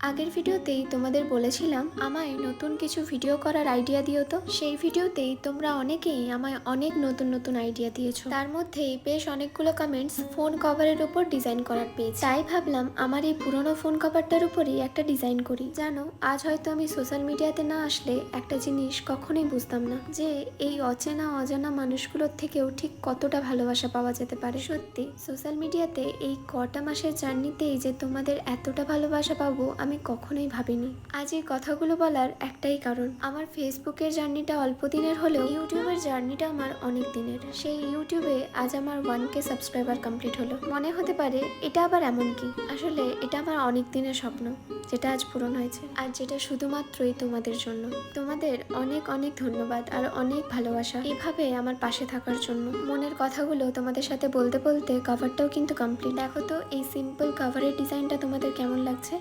আগের ভিডিওতেই তোমাদের বলেছিলাম আমায় নতুন কিছু ভিডিও করার আইডিয়া দিও। তো সেই ভিডিওতেই তোমরা অনেকেই আমায় অনেক নতুন নতুন আইডিয়া দিয়েছো। তার মধ্যেই বেশ অনেকগুলো কমেন্টস ফোন কভারের উপর ডিজাইন করার পেয়েছি। তাই ভাবলাম আমার এই পুরনো ফোন কভারটার উপরই একটা ডিজাইন করি। জানো, আজ হয়তো আমি সোশ্যাল মিডিয়াতে না আসলে একটা জিনিস কখনোই বুঝতাম না, যে এই অচেনা অজানা মানুষগুলোর থেকেও ঠিক কতটা ভালোবাসা পাওয়া যেতে পারে। সত্যি সোশ্যাল মিডিয়াতে এই কটা মাসের জার্নিতেই যে তোমাদের এতটা ভালোবাসা পাবো আমি কখনোই ভাবিনি। আজ এই কথাগুলো বলার একটাই কারণ, আমার ফেসবুকের জার্নিটা অল্প দিনের হলেও ইউটিউবের জার্নিটা আমার অনেক দিনের। সেই ইউটিউবে আজ আমার 1K সাবস্ক্রাইবার কমপ্লিট হলো। মনে হতে পারে এটা আবার এমন কি, আসলে এটা আমার অনেক দিনের স্বপ্ন, যেটা আজ পূরণ হয়েছে, আর যেটা শুধুমাত্রই তোমাদের জন্য। তোমাদের অনেক অনেক ধন্যবাদ আর অনেক ভালোবাসা এভাবে আমার পাশে থাকার জন্য। মনের কথাগুলো তোমাদের সাথে বলতে বলতে কভারটাও কিন্তু কমপ্লিট। দেখো তো এই সিম্পল কভারের ডিজাইনটা তোমাদের কেমন লাগছে।